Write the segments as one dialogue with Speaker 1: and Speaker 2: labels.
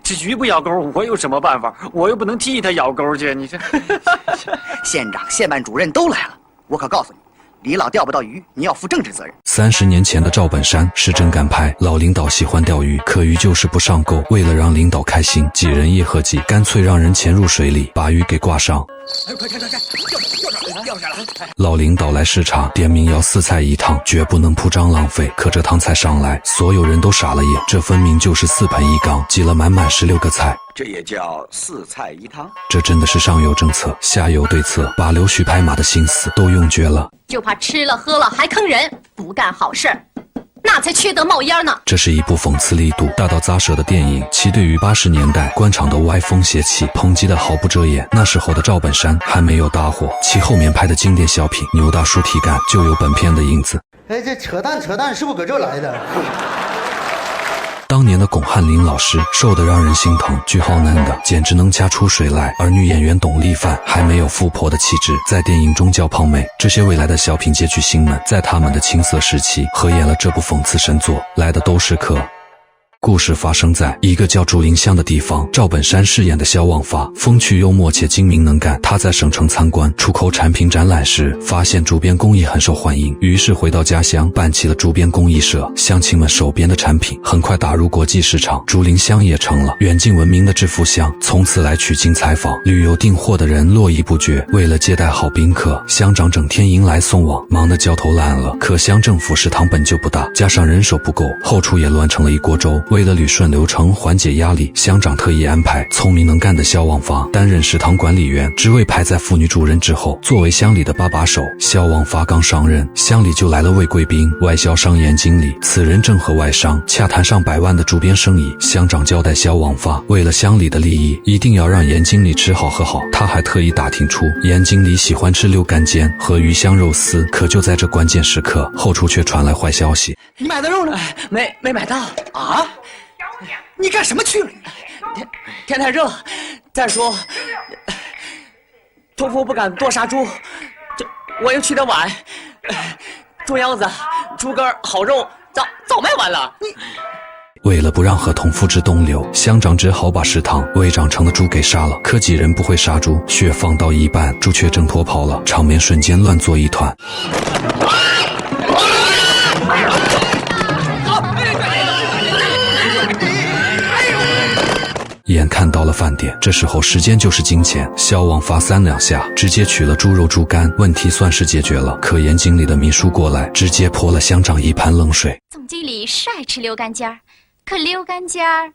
Speaker 1: 这鱼不咬钩，我有什么办法？我又不能替他咬钩去。你这，
Speaker 2: 县长、县办主任都来了，我可告诉你，李老钓不到鱼，你要负政治责任。
Speaker 3: 30年前的赵本山是真敢拍，老领导喜欢钓鱼，可鱼就是不上钩。为了让领导开心，几人一合计，干脆让人潜入水里，把鱼给挂上。
Speaker 2: 快，掉下来！
Speaker 3: 老领导来视察，点名要4菜1汤，绝不能铺张浪费。可这汤菜上来，所有人都傻了眼，这分明就是4盆1缸，挤了满满16个菜。
Speaker 4: 这也叫4菜1汤？
Speaker 3: 这真的是上有政策，下有对策，把溜须拍马的心思都用绝了。
Speaker 5: 就怕吃了喝了还坑人，不干好事儿，那才缺德冒烟呢。
Speaker 3: 这是一部讽刺力度大到咂舌的电影，其对于80年代官场的歪风邪气抨击的毫不遮掩。那时候的赵本山还没有大火，其后面拍的经典小品《牛大叔体感》就有本片的影子。
Speaker 6: 哎，这扯淡是不是搁这来的？
Speaker 3: 当年的巩汉林老师瘦得让人心疼，巨好嫩的简直能掐出水来，而女演员董丽范还没有富婆的气质，在电影中叫胖妹。这些未来的小品界巨星们，在他们的青涩时期合演了这部讽刺神作，来的都是客。故事发生在一个叫竹林乡的地方，赵本山饰演的萧望发风趣幽默且精明能干。他在省城参观出口产品展览时，发现竹编工艺很受欢迎，于是回到家乡办起了竹编工艺社。乡亲们手编的产品很快打入国际市场，竹林乡也成了远近闻名的致富乡。从此来取经采访、旅游订货的人络绎不绝。为了接待好宾客，乡长整天迎来送往，忙得焦头烂额。可乡政府食堂本就不大，加上人手不够，后厨也乱成了一锅粥。为了捋顺流程缓解压力，乡长特意安排聪明能干的萧望发担任食堂管理员，职位排在妇女主任之后。作为乡里的把手，萧望发刚上任，乡里就来了位贵宾，外销商严经理。此人正和外商洽谈上100万的竹编生意。乡长交代萧望发，为了乡里的利益，一定要让严经理吃好喝好。他还特意打听出严经理喜欢吃溜干煎和鱼香肉丝。可就在这关键时刻，后厨却传来坏消息：
Speaker 2: 你买的肉呢？
Speaker 1: 没买到
Speaker 2: 啊？你干什么去了？
Speaker 1: 天太热，再说屠夫不敢多杀猪，我又去的晚，猪腰子、猪肝、好肉早卖完了。
Speaker 3: 为了不让合同付之东流，乡长只好把食堂未长成的猪给杀了。可几人不会杀猪，血放到一半，猪却挣脱跑了，场面瞬间乱作一团。眼看到了饭点，这时候时间就是金钱，萧望发3两下直接取了猪肉猪肝，问题算是解决了。可严经理的秘书过来，直接泼了乡长一盆冷水。
Speaker 5: 总经理是爱吃溜干尖儿，可溜干尖儿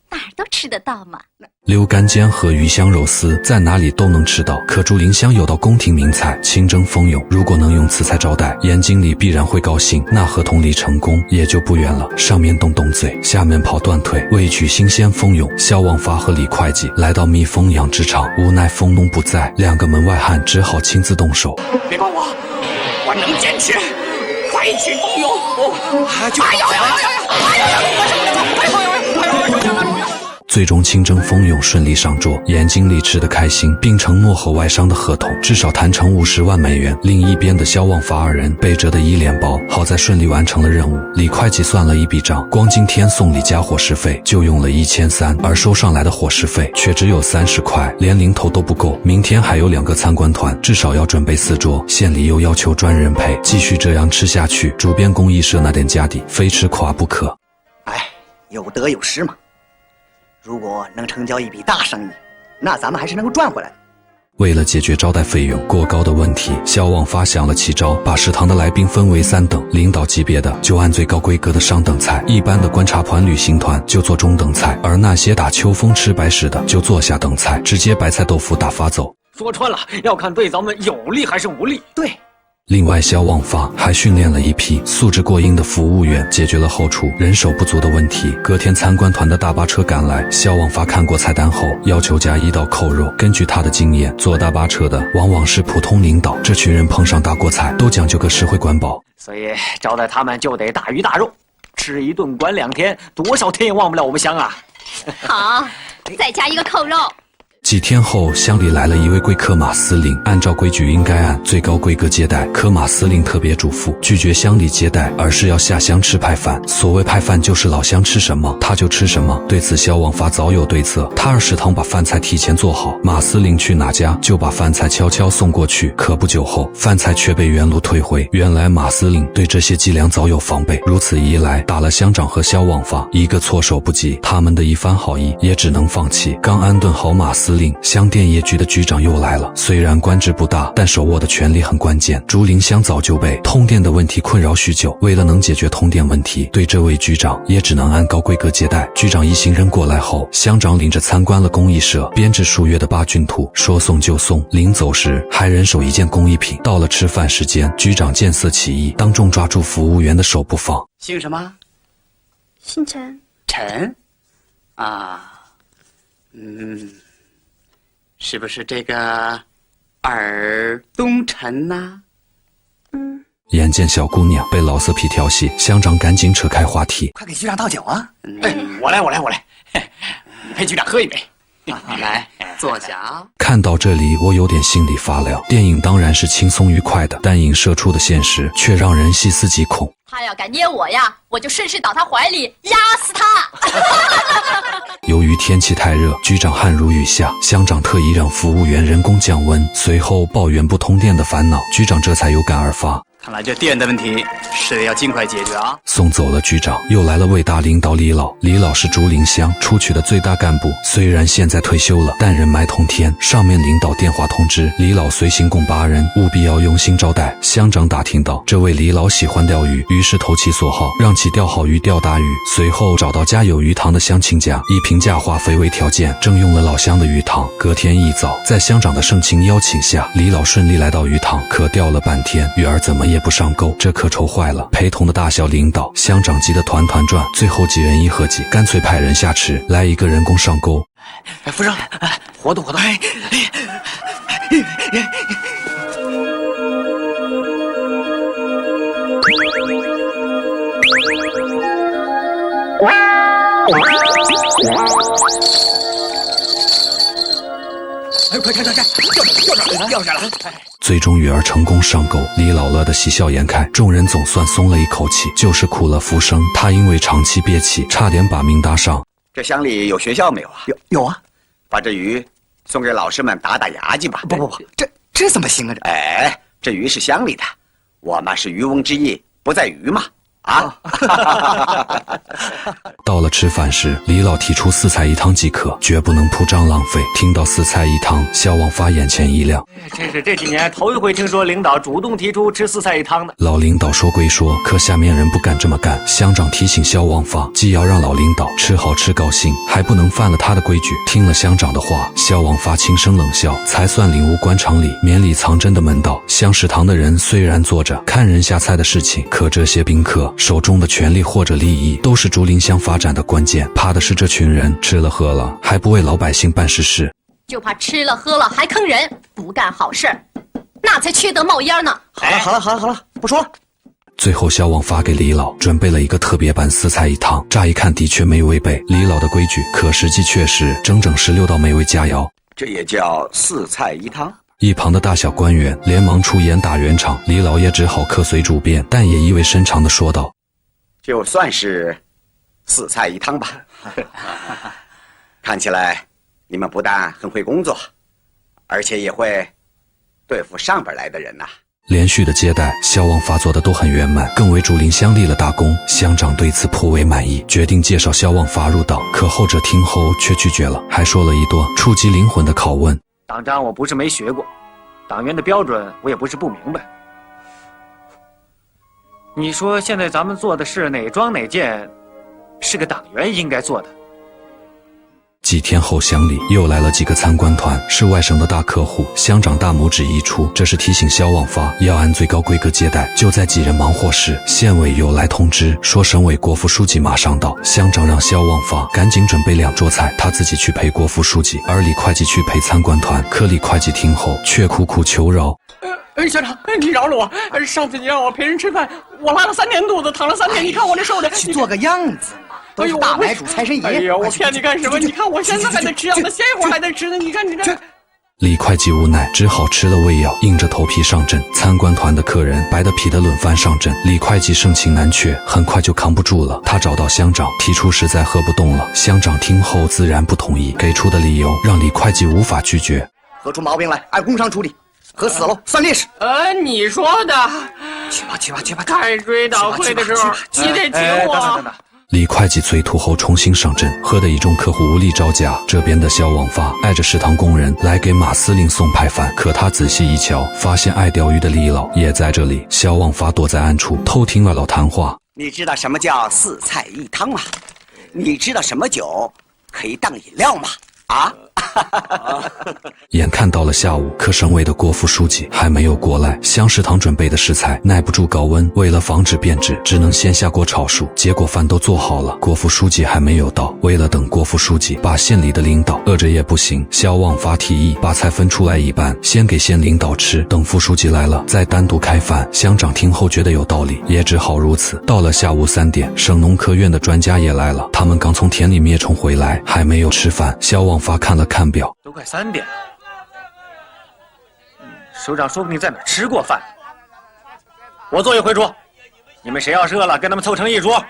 Speaker 5: 哪儿都吃得到嘛。
Speaker 3: 溜干煎和鱼香肉丝在哪里都能吃到，可竹林乡有道宫廷名菜清蒸蜂蛹，如果能用此菜招待，严经理必然会高兴，那合同离成功也就不远了。上面动嘴，下面跑断腿，为取新鲜蜂蛹，萧望发和李会计来到蜜蜂养殖场，无奈蜂农不在，2个门外汉只好亲自动手。
Speaker 4: 别帮我能坚持，快取蜂蛹！
Speaker 3: 最终清蒸蜂蛹顺利上桌，严经理吃得开心，并承诺和外商的合同至少谈成50万美元。另一边的萧望发2人被折得一脸包，好在顺利完成了任务。李会计算了一笔账，光今天送礼加伙食费就用了1300，而收上来的伙食费却只有30块，连零头都不够。明天还有2个参观团，至少要准备4桌，县里又要求专人陪，继续这样吃下去，竹编工艺社那点家底非吃垮不可。
Speaker 2: 哎，有得有失嘛。如果能成交一笔大生意，那咱们还是能够赚回来的。
Speaker 3: 为了解决招待费用过高的问题，萧望发想了奇招，把食堂的来宾分为3等，领导级别的就按最高规格的上等菜，一般的观察团、旅行团就做中等菜，而那些打秋风吃白食的就做下等菜，直接白菜豆腐打发走。
Speaker 1: 说穿了，要看对咱们有利还是无利。
Speaker 2: 对。
Speaker 3: 另外，萧望发还训练了一批素质过硬的服务员，解决了后厨人手不足的问题。隔天参观团的大巴车赶来，萧望发看过菜单后，要求加1道扣肉。根据他的经验，坐大巴车的往往是普通领导，这群人碰上大锅菜都讲究个实惠管饱，
Speaker 1: 所以招待他们就得大鱼大肉，吃一顿管2天，多少天也忘不了我们乡啊！
Speaker 5: 好，再加1个扣肉。
Speaker 3: 几天后，乡里来了一位贵客马司令，按照规矩应该按最高规格接待。可马司令特别嘱咐，拒绝乡里接待，而是要下乡吃派饭。所谓派饭，就是老乡吃什么他就吃什么。对此，萧望发早有对策，他让食堂把饭菜提前做好，马司令去哪家就把饭菜悄悄送过去。可不久后，饭菜却被原路退回。原来马司令对这些伎俩早有防备，如此一来，打了乡长和萧望发一个措手不及。他们的一番好意也只能放弃。刚安顿好马司令，乡电业局的局长又来了。虽然官职不大，但手握的权力很关键。竹林乡早就被通电的问题困扰许久，为了能解决通电问题，对这位局长也只能按高规格接待。局长一行人过来后，乡长领着参观了工艺社编制数月的八骏图，说送就送。临走时还人手一件工艺品。到了吃饭时间，局长见色起意，当众抓住服务员的手不放。
Speaker 1: 姓什么？
Speaker 7: 姓陈。
Speaker 1: 陈？啊，是不是这个尔东陈呐？
Speaker 3: 眼见小姑娘被老色批调戏，乡长赶紧扯开话题：“
Speaker 2: 快给局长倒酒啊！”
Speaker 4: 我来，陪局长喝一杯。
Speaker 1: 来，坐下。
Speaker 3: 看到这里，我有点心里发凉。电影当然是轻松愉快的，但影射出的现实却让人细思极恐。
Speaker 5: 他要敢捏我呀，我就顺势倒他怀里压死他。
Speaker 3: 由于天气太热，局长汗如雨下，乡长特意让服务员人工降温，随后抱怨不通电的烦恼，局长这才有感而发。
Speaker 4: 看来这电的问题是得要尽快解决啊！
Speaker 3: 送走了局长，又来了伟大领导李老。李老是竹林乡出去的最大干部，虽然现在退休了，但人脉通天。上面领导电话通知李老随行共8人，务必要用心招待。乡长打听到这位李老喜欢钓鱼，于是投其所好，让其钓好鱼钓大鱼。随后找到家有鱼塘的乡亲家，以平价化肥为条件，征用了老乡的鱼塘。隔天一早，在乡长的盛情邀请下，李老顺利来到鱼塘，可钓了半天，鱼儿怎么也不上钩，这可愁坏了。陪同的大小领导、乡长急得团团转，最后几人一合计，干脆派人下池来一个人工上钩。
Speaker 1: 扶上，活动。
Speaker 4: 快，钓上了！
Speaker 3: 最终鱼儿成功上钩，李老乐得喜笑颜开，众人总算松了一口气。就是苦了福生，他因为长期憋气，差点把命搭上。
Speaker 4: 这乡里有学校没有啊？
Speaker 2: 有啊，
Speaker 4: 把这鱼送给老师们打牙祭吧。
Speaker 2: 不，这怎么行啊？
Speaker 4: 这鱼是乡里的，我们是渔翁之意不在鱼嘛。
Speaker 3: 到了吃饭时，李老提出4菜1汤即可，绝不能铺张浪费。听到4菜1汤，萧望发眼前一亮，
Speaker 8: 真是这几年头一回听说领导主动提出吃4菜1汤的。
Speaker 3: 老领导说归说，可下面人不敢这么干。乡长提醒萧望发，既要让老领导吃好吃高兴，还不能犯了他的规矩。听了乡长的话，萧望发轻声冷笑，才算领悟官场里绵里藏针的门道。乡食堂的人虽然做着看人下菜的事情，可这些宾客手中的权力或者利益，都是竹林乡发展的关键。怕的是这群人吃了喝了，还不为老百姓办实事，
Speaker 5: 就怕吃了喝了还坑人，不干好事儿，那才缺德冒烟呢。
Speaker 2: 好了，不说了。
Speaker 3: 最后萧望发给李老准备了一个特别版4菜1汤，乍一看的确没违背李老的规矩，可实际却是整整16道美味佳肴。
Speaker 4: 这也叫4菜1汤？
Speaker 3: 一旁的大小官员连忙出言打圆场，李老也只好客随主便，但也意味深长地说道：“
Speaker 4: 就算是4菜1汤吧。看起来你们不但很会工作，而且也会对付上边来的人呐。”
Speaker 3: 连续的接待，萧望发做的都很圆满，更为竹林乡立了大功。乡长对此颇为满意，决定介绍萧望发入党。可后者听后却拒绝了，还说了一多触及灵魂的拷问。
Speaker 8: 党章我不是没学过，党员的标准我也不是不明白。你说现在咱们做的事哪桩哪件是个党员应该做的？
Speaker 3: 几天后，乡里又来了几个参观团，是外省的大客户。乡长大拇指一出，这是提醒萧望发要按最高规格接待。就在几人忙活时，县委又来通知说省委国副书记马上到。乡长让萧望发赶紧准备2桌菜，他自己去陪国副书记，而李会计去陪参观团。可李会计听后却苦苦求饶。
Speaker 1: 校长，你饶了我！上次你让我陪人吃饭，我拉了3天肚子，躺了3天，你看我这瘦的。
Speaker 2: 去做个样子。都是大买主财神爷。
Speaker 1: 哎呀，我骗你干什么？你看我现在还能吃，我歇一会儿还能吃呢。你看你这。
Speaker 3: 李会计无奈，只好吃了胃药，硬着头皮上阵。参观团的客人白得皮的轮番上阵，李会计盛情难却，很快就扛不住了。他找到乡长，提出实在喝不动了。乡长听后自然不同意，给出的理由让李会计无法拒绝。
Speaker 2: 喝出毛病来，按工伤处理，喝死了算烈士。
Speaker 1: 你说的。
Speaker 2: 去吧。
Speaker 1: 开追悼会的时候，你得请我。
Speaker 3: 李会计催吐后重新上阵，喝得一众客户无力招架。这边的肖望发挨着食堂工人来给马司令送派饭，可他仔细一瞧，发现爱钓鱼的李老也在这里。肖望发躲在暗处偷听二老谈话。
Speaker 4: 你知道什么叫四菜一汤吗？你知道什么酒可以当饮料吗？啊？
Speaker 3: 眼看到了下午，可省委的郭副书记还没有过来。乡食堂准备的食材耐不住高温，为了防止变质，只能先下锅炒熟。结果饭都做好了，郭副书记还没有到。为了等郭副书记，把县里的领导饿着也不行。肖望发提议把菜分出来一半，先给县领导吃，等副书记来了再单独开饭。乡长听后觉得有道理，也只好如此。到了下午3点，省农科院的专家也来了，他们刚从田里灭虫回来，还没有吃饭。肖望发看了看表，
Speaker 8: 都快3点了。首长说不定在哪儿吃过饭。我做一回桌，你们谁要是饿了，跟他们凑成一桌，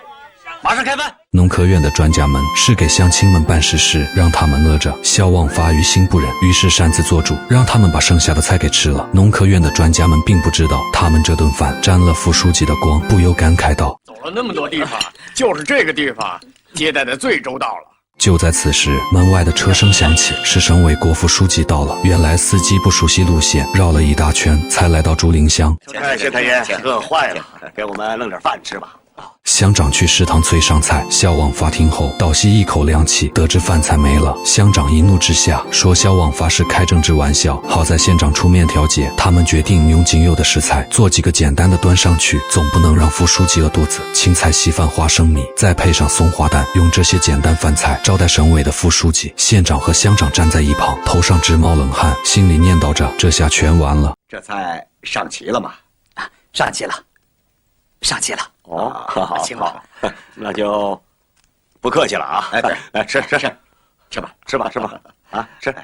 Speaker 8: 马上开饭。
Speaker 3: 农科院的专家们是给乡亲们办实事，让他们饿着。肖望发于心不忍，于是擅自做主，让他们把剩下的菜给吃了。农科院的专家们并不知道，他们这顿饭沾了副书记的光，不由感慨道：
Speaker 1: 走了那么多地方，就是这个地方接待的最周到了。
Speaker 3: 就在此时，门外的车声响起，是省委郭副书记到了。原来司机不熟悉路线，绕了一大圈才来到竹林乡。
Speaker 9: 谢太爷，饿坏了，给我们弄点饭吃吧。
Speaker 3: 乡长去食堂催上菜，肖望发听后倒吸一口凉气，得知饭菜没了。乡长一怒之下说肖望发是开政治玩笑，好在县长出面调解，他们决定用仅有的食材做几个简单的端上去，总不能让副书记饿肚子。青菜稀饭花生米，再配上松花蛋，用这些简单饭菜招待省委的副书记。县长和乡长站在一旁，头上直冒冷汗，心里念叨着这下全完了。
Speaker 4: 这菜上齐了吗？
Speaker 2: 上齐了。
Speaker 9: 哦，好，行好，那就不客气了啊！
Speaker 4: 哎，对，
Speaker 9: 来吃吧，啊，吃。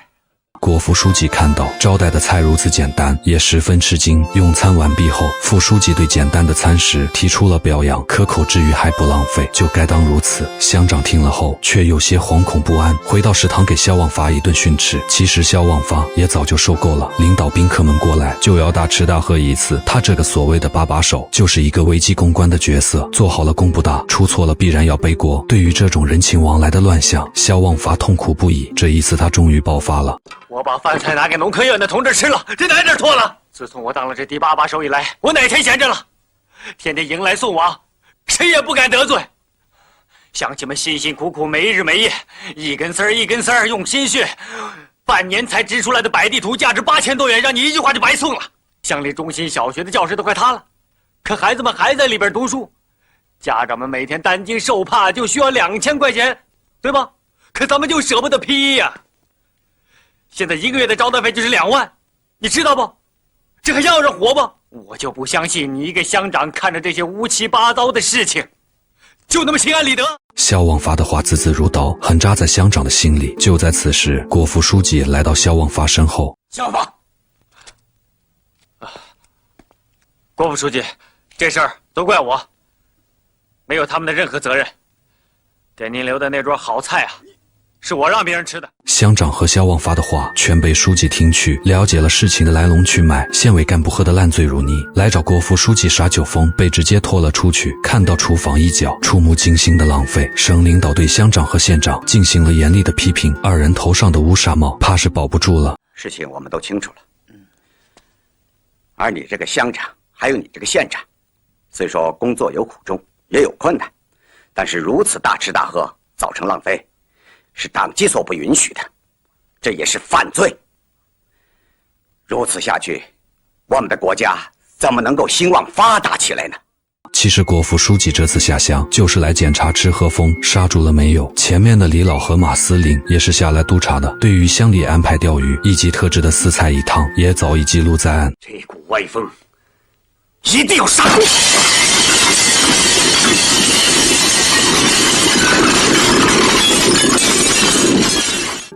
Speaker 3: 郭副书记看到招待的菜如此简单，也十分吃惊。用餐完毕后，副书记对简单的餐食提出了表扬，可口之余还不浪费，就该当如此。乡长听了后却有些惶恐不安，回到食堂给肖望发一顿训斥。其实肖望发也早就受够了，领导宾客们过来就要大吃大喝一次，他这个所谓的把手就是一个危机公关的角色，做好了功不大，出错了必然要背锅。对于这种人情往来的乱象，肖望发痛苦不已。这一次他终于爆发了。
Speaker 8: 我把饭菜拿给农科院的同志吃了，这哪点错了？自从我当了这第8把手以来，我哪天闲着了？天天迎来送往，谁也不敢得罪。乡亲们辛辛苦苦没日没夜，一根丝儿一根丝儿用心血，半年才织出来的摆地图价值8000多元，让你一句话就白送了。乡里中心小学的教室都快塌了，可孩子们还在里边读书，家长们每天担惊受怕就需要2000块钱，对吧？可咱们就舍不得批呀。现在1个月的招待费就是2万，你知道不？这还要人活不？我就不相信你一个乡长看着这些乌七八糟的事情，就那么心安理得。
Speaker 3: 肖望发的话字字如刀，很扎在乡长的心里。就在此时，郭副书记来到肖望发身后。
Speaker 8: 肖望发，郭副书记，这事儿都怪我，没有他们的任何责任。给您留的那桌好菜啊，是我让别人吃的。
Speaker 3: 乡长和肖望发的话全被书记听去，了解了事情的来龙去脉。县委干部喝得烂醉如泥，来找郭副书记耍酒疯，被直接拖了出去。看到厨房一角触目惊心的浪费，省领导对乡长和县长进行了严厉的批评，二人头上的乌纱帽怕是保不住了。
Speaker 4: 事情我们都清楚了，而你这个乡长还有你这个县长，虽说工作有苦衷也有困难，但是如此大吃大喝造成浪费，是党纪所不允许的，这也是犯罪。如此下去，我们的国家怎么能够兴旺发达起来呢？
Speaker 3: 其实郭副书记这次下乡就是来检查吃喝风刹住了没有。前面的李老和马司令也是下来督查的，对于乡里安排钓鱼以及特制的4菜1汤也早已记录在案。
Speaker 9: 这股歪风一定要刹住！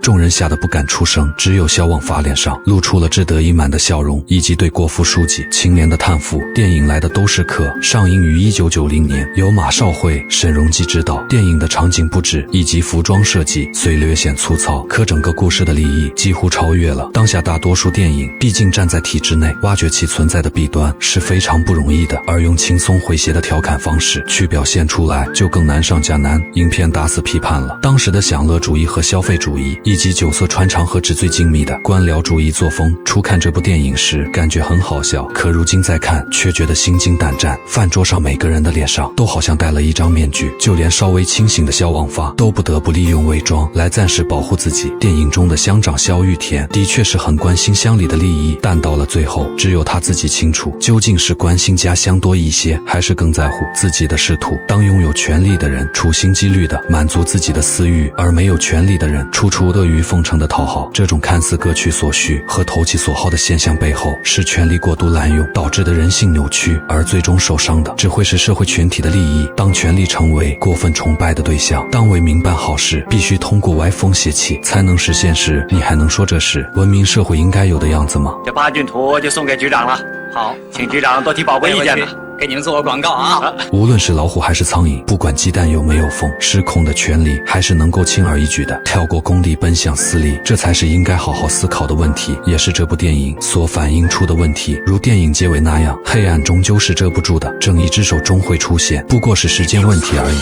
Speaker 3: 众人吓得不敢出声，只有萧望发脸上露出了志得意满的笑容，以及对国府书记清廉的叹服。电影《来的都是客》上映于1990年，由马少辉、沈荣基执导。电影的场景布置以及服装设计虽略显粗糙，可整个故事的立意几乎超越了当下大多数电影。毕竟站在体制内，挖掘其存在的弊端是非常不容易的，而用轻松诙谐的调侃方式去表现出来，就更难上加难。影片大肆批判了当时的享乐主义和消费主义，以及酒色穿肠和纸醉金迷的官僚主义作风。初看这部电影时感觉很好笑，可如今再看却觉得心惊胆战。饭桌上每个人的脸上都好像戴了一张面具，就连稍微清醒的萧望发都不得不利用伪装来暂时保护自己。电影中的乡长萧玉田的确是很关心乡里的利益，但到了最后只有他自己清楚，究竟是关心家乡多一些，还是更在乎自己的仕途。当拥有权力的人处心积虑地满足自己的私欲，而没有权力的人处处阿谀奉承的讨好，这种看似各取所需和投其所好的现象背后，是权力过度滥用导致的人性扭曲，而最终受伤的只会是社会群体的利益。当权力成为过分崇拜的对象，当为民办好事必须通过歪风邪气才能实现时，你还能说这是文明社会应该有的样子吗？
Speaker 8: 这8骏图就送给局长了。好，请局长多提宝贵意见呢。
Speaker 1: 给你们做个广告啊！
Speaker 3: 无论是老虎还是苍蝇，不管鸡蛋有没有缝，失控的权力还是能够轻而易举地跳过公利奔向私利，这才是应该好好思考的问题，也是这部电影所反映出的问题。如电影结尾那样，黑暗终究是遮不住的，正义之手终会出现，不过是时间问题而已。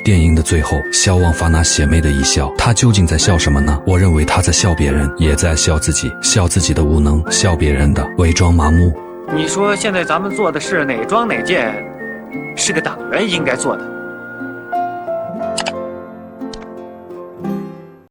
Speaker 3: 电影的最后，萧望发那邪魅的一笑，他究竟在笑什么呢？我认为他在笑别人，也在笑自己，笑自己的无能，笑别人的伪装麻木。
Speaker 8: 你说现在咱们做的事哪桩哪件是个党员应该做的？